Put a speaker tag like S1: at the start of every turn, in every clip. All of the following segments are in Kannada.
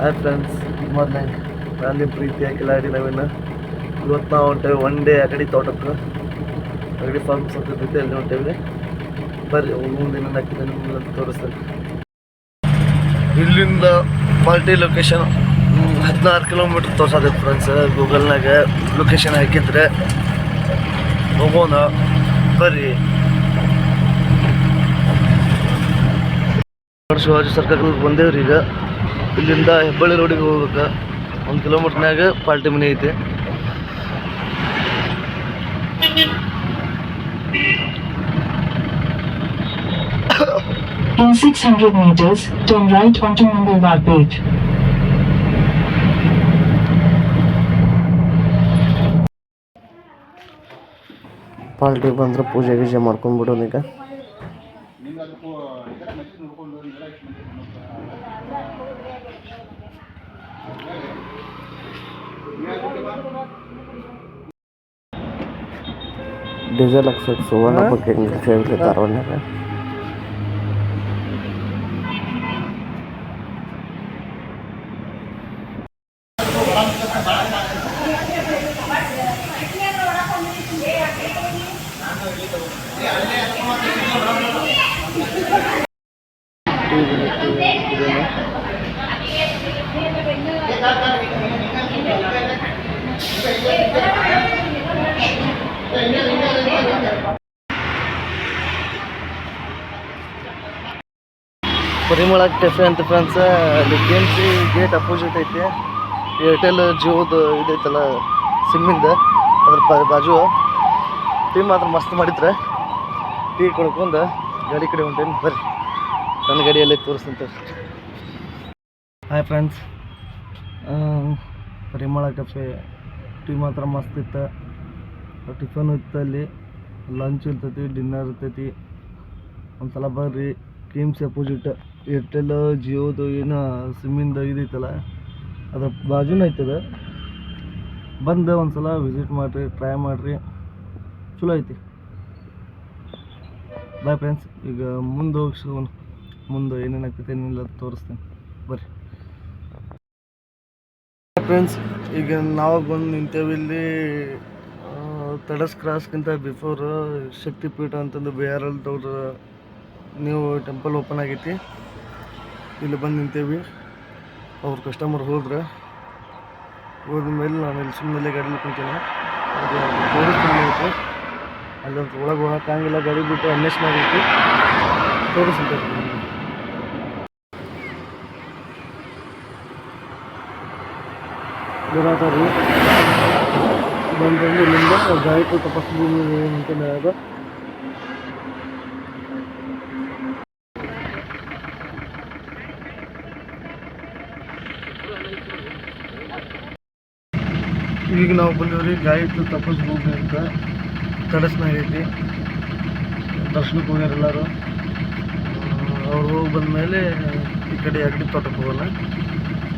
S1: Hi friends, good morning. ನಾನು ನಿಮ್ಮ ಪ್ರೀತಿಯ ಕಿಲಾಡಿ ನವೀನ. ಇವತ್ತು ನಾವು ಹೊಂಟೇವೆ ಒನ್ ಡೇ ಅಗಡಿ ತೋಟಕ್ಕೆ, ಅಗಡಿ ಫಾರ್ಮ್ಸ್ ಅಂತ ಇರ್ತೈತೆ, ಅಲ್ಲಿ ಹೊಂಟೇವಿ. ಬರ್ರಿ ಮುಂದಿನ ಹಾಕಿದೆ ನಿಮ್ಗೆ ತೋರಿಸ್ತೇನೆ. ಇಲ್ಲಿಂದ ಪಾರ್ಟಿ ಲೊಕೇಶನ್ 16 ಕಿಲೋಮೀಟ್ರ್ ತೋರ್ಸೋದು ಫ್ರೆಂಡ್ಸ್. ಗೂಗಲ್ನಾಗ ಲೊಕೇಶನ್ ಹಾಕಿದ್ರೆ ಹೋಗೋಣ, ಬರ್ರಿ. ಶಿವಾಜಿ ಸರ್ಕಲ್ ಬಂದೇವ್ರಿ. ಈಗ ಇಲ್ಲಿಂದ ಹೆಬ್ಬಳ್ಳಿ ರೋಡಿಗೆ ಹೋಗ್ಬೇಕು. 1 ಕಿಲೋಮೀಟ್ರ್ನಾಗ ಪಾರ್ಟಿ ಮನೆ ಐತೆ.
S2: In 600 meters, turn right onto Mangalwar Page.
S1: Party ಬಂದ್ರೆ ಪೂಜೆ ಗೀಜೆ ಮಾಡ್ಕೊಂಡ್ಬಿಡೋದು. ಈಗ ಡೀಸೆಲ್ ಹಾಕ್ಸೋಕೆ ಸುವರ್ಣ ಬಗ್ಗೆ ಹೆಂಗೆ ಧಾರವಾಡನಾಗ ಪರಿಮಳ ಕೆಫೆ ಅಂತ ಫ್ರೆಂಡ್ಸ್. ಅಲ್ಲಿ KMC ಗೇಟ್ ಅಪೋಸಿಟ್ ಐತಿ. ಏರ್ಟೆಲ್ ಜಿಯೋದು ಇದೈತಲ್ಲ ಸಿಮ್ಮಿಂದ, ಅದ್ರ ಬಾಜು ಟೀ ಮಾತ್ರ ಮಸ್ತ್ ಮಾಡಿದ್ರೆ. ಟೀ ಕೊಡ್ಕೊಂಡು ಗಾಡಿ ಕಡೆ ಹೊಂಟೇನಿ, ಬರ್ರಿ ನನ್ನ ಗಾಡಿಯಲ್ಲೇ ತೋರಿಸ್ತಂತ. ಹಾಯ್ ಫ್ರೆಂಡ್ಸ್, ಪರಿಮಳ ಕೆಫೆ ಟೀ ಮಾತ್ರ ಮಸ್ತ್ ಇತ್ತು. ಟಿಫನ್ ಇತ್ತು, ಅಲ್ಲಿ ಲಂಚ್ ಇರ್ತೈತಿ, ಡಿನ್ನರ್ ಇರ್ತೈತಿ. ಒಂದ್ಸಲ ಬರ್ರಿ. KMC ಅಪೋಸಿಟ್ ಏರ್ಟೆಲ್ ಜಿಯೋದು ಏನು ಸಿಮ್ಮಿಂದ ಇದೈತಲ್ಲ ಅದ್ರ ಬಾಜುನ ಐತದ. ಬಂದು ಒಂದ್ಸಲ ವಿಸಿಟ್ ಮಾಡಿರಿ, ಟ್ರೈ ಮಾಡಿರಿ, ಚಲೋ ಐತಿ. Bye friends. ಈಗ ಮುಂದೆ ಹೋಗಿ ಮುಂದೆ ಏನೇನು ಆಗ್ತೈತೆ ಏನಿಲ್ಲ ತೋರಿಸ್ತೇನೆ, ಬರ್ರಿ ಫ್ರೆಂಡ್ಸ್. ಈಗ ನಾವು ಬಂದು ನಿಂತೇವೆ ಇಲ್ಲಿ ತಡಸ್ ಕ್ರಾಸ್ಗಿಂತ ಬಿಫೋರ್ ಶಕ್ತಿಪೀಠ ಅಂತಂದು BRL ಟೌರ್ ನ್ಯೂ ಟೆಂಪಲ್ ಓಪನ್ ಆಗೈತಿ. ಇಲ್ಲಿ ಬಂದು ನಿಂತೇವಿ. ಅವ್ರ ಕಸ್ಟಮರ್ ಹೋದ್ರೆ ಹೋದ್ಮೇಲೆ ನಾನು ಇಲ್ಲಿ ಸುಮ್ಮನೆ ಗಾಡೀಲಿ ಕುಂತೀನಿ. ಅದು ತೋರಿಸ್ತೀನಿ ಐತಿ. ಅಲ್ಲಿ ಒಳಗೆ ಹೋಗೋಕ್ಕಾಗಿಲ್ಲ, ಗಾಡಿ ಬಿಟ್ಟು ಅನ್ವೇಷಣೆ ಆಗೈತಿ, ತೋರಿಸ್ತೀನಿ. ಬರತಾರಿ ಬಂದು ಇಲ್ಲಿಂದ ಗಾಯತ್ರಿ ತಪಸ್ಸು ಭೂಮಿ ಅಂತಲೇ ಅದು. ಈಗ ನಾವು ಬಂದೇವ್ರಿ ಗಾಯತ್ರಿ ತಪಸ್ಸು ಭೂಮಿ ಅಂತ. ತಡಸ್ನಾಗ ಐತಿ. ದರ್ಶನಕ್ಕೆ ಹೋಗ್ಯಾರ ಎಲ್ಲರೂ. ಅವ್ರು ಹೋಗಿ ಬಂದಮೇಲೆ ಈ ಕಡೆ ಅಗಡಿ ತೋಟಕ್ಕೆ ಹೋಗೋಲ್ಲ.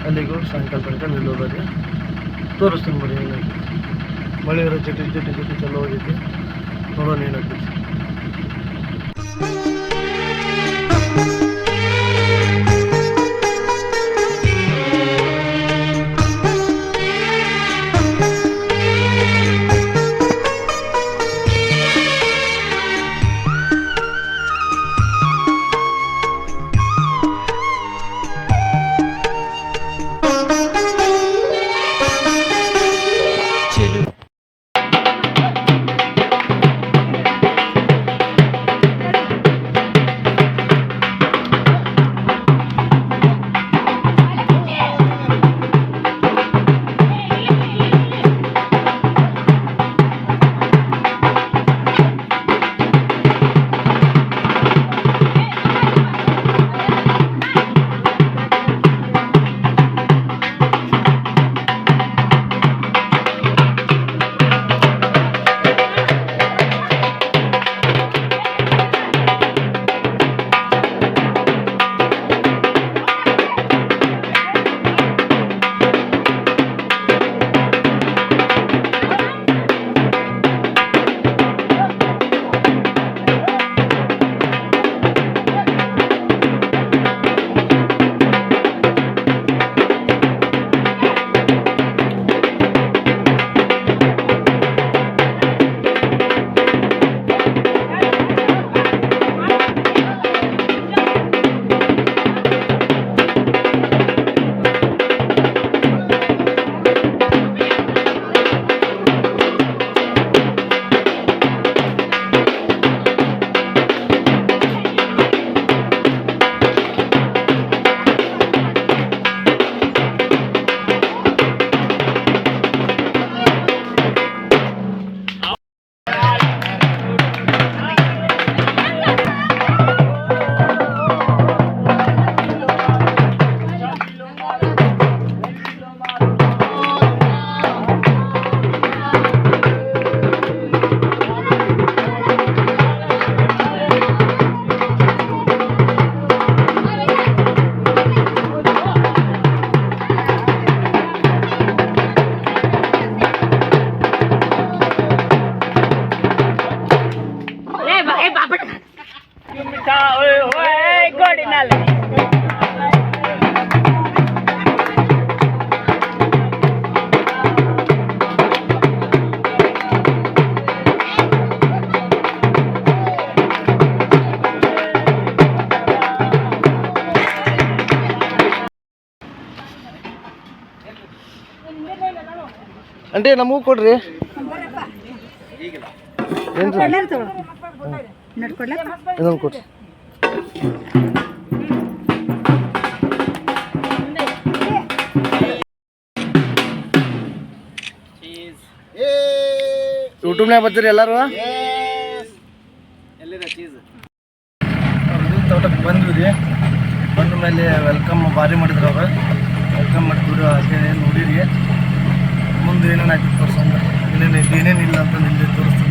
S1: ಅಲ್ಲಿಗೂ ಸಾಯಂಕಾಲ ತನಕ ನಿಲ್ಲೋದ್ರಿ. ತೋರಿಸ್ತೀನಿ ಬರ್ರಿ ಏನಾಗ್ತೈತಿ. ಮಳೆ ಇರೋ ಜಟಿ ಚಲೋ ಹೋಗೈತಿ, ನೋಡೋಣ ಏನಾಗ್ತೈತಿ. ಅಂಟೆ ನಮಗೂ ಕೊಡ್ರಿ ಏನ್ರಿ ಇದೊಂದು ಕೊಡ್ರಿ. ಯೂಟ್ಯೂಬ್ನಾಗ ಬರ್ತೀರಿ ಎಲ್ಲರೂ? ತೋಟಕ್ಕೆ ಬಂದ್ವಿ ರೀ. ಬಂದ ಮೇಲೆ ವೆಲ್ಕಮ್ ಭಾರಿ ಮಾಡಿದ್ರು ಅವ್ರು. ವೆಲ್ಕಮ್ ಮಾಡಿದ್ರು ಹಾಗೆ ನೋಡಿರಿ. ಮುಂದೆ ಏನೇನು ಹಾಕಿ ತೋರಿಸಂದ ಏನೇನಿಲ್ಲ ಅಂತ ನಿಲ್ಲಿ ತೋರಿಸ್ತೀನಿ.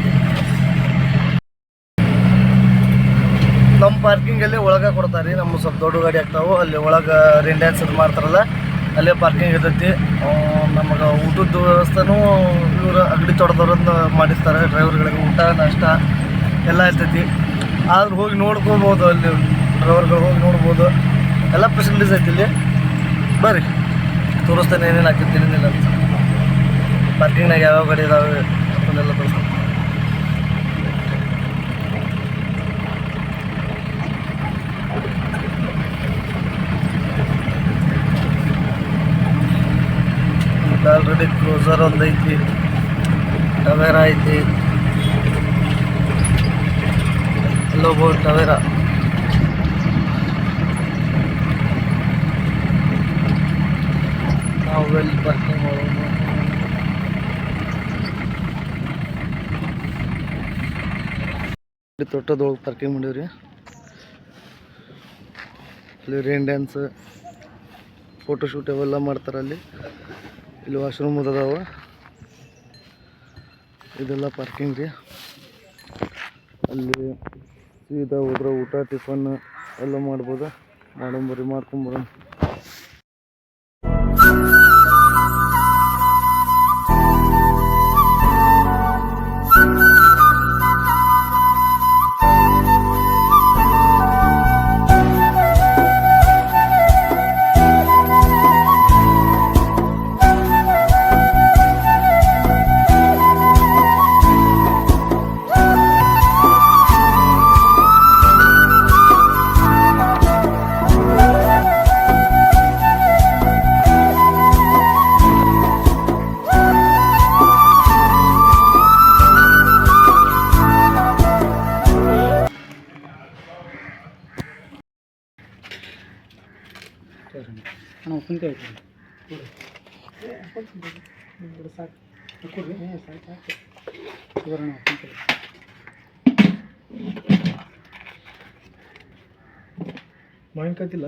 S1: ನಮ್ಮ ಪಾರ್ಕಿಂಗಲ್ಲಿ ಒಳಗೆ ಕೊಡ್ತಾರೆ. ನಮ್ಮ ಸ್ವಲ್ಪ ದೊಡ್ಡ ಗಾಡಿ ಆಗ್ತಾವೆ ಅಲ್ಲಿ ಒಳಗೆ ರೇನ್ ಡ್ಯಾನ್ಸ್ ಅದು ಮಾಡ್ತಾರಲ್ಲ ಅಲ್ಲೇ ಪಾರ್ಕಿಂಗ್ ಇರ್ತೈತಿ. ನಮಗೆ ಊಟದ ವ್ಯವಸ್ಥೆನೂ ಇವರು ಅಂಗಡಿ ತೊಡೆದವ್ರನ್ನ ಮಾಡಿರ್ತಾರೆ. ಡ್ರೈವರ್ಗಳಿಗೆ ಊಟ ನಾಷ್ಟ ಎಲ್ಲ ಇರ್ತೈತಿ. ಆದ್ರೆ ಹೋಗಿ ನೋಡ್ಕೋಬೋದು, ಅಲ್ಲಿ ಡ್ರೈವರ್ಗಳು ಹೋಗಿ ನೋಡ್ಬೋದು. ಎಲ್ಲ ಫೆಸಿಲಿಟೀಸ್ ಐತಿ ಇಲ್ಲಿ. ಬರ್ರಿ ತೋರಿಸ್ತೇನೆ ಏನೇನು ಹಾಕಿರ್ತೀನಿ ಏನಿಲ್ಲ ಅಂತ. ಪಾರ್ಕಿಂಗ್ನಾಗ ಯಾವ್ಯಾವ ಗಾಡಿ ಇದಾವೆ ಅದನ್ನೆಲ್ಲ ತೋರಿಸ್ತೀನಿ. ಆಲ್ರೆಡಿ ಕ್ರೂಸರ್ ಒಂದು ಐತಿ, ಟವೇರಾ ಐತಿ, ಲೋಬೋ ಟವೇರಾ. ನಾವು ಎಲ್ಲಿ ಪಾರ್ಕಿಂಗ್ ಮಾಡೋದು? ತೋಟದೊಳಗೆ ಪಾರ್ಕಿಂಗ್ ಮಾಡೀವ್ರಿ. ಅಲ್ಲಿ ರೇನ್ ಡ್ಯಾನ್ಸ್ ಫೋಟೋಶೂಟ್ ಅವೆಲ್ಲ ಮಾಡ್ತಾರೆ. ಇಲ್ಲಿ ವಾಶ್ರೂಮ್ ಅದಾವ. ಇದೆಲ್ಲ ಪಾರ್ಕಿಂಗ್ ರೀ. ಅಲ್ಲಿ ಸೀದಾ ಹೋದ್ರೆ ಊಟ ಟಿಫನ್ ಎಲ್ಲ ಮಾಡ್ಬೋದು. ಮಾಡಂಬರಿ ಮಾಡ್ಕೊಂಬರೋಣ. ಮಾವಿನಕಾಯ್ತಿಲ್ಲ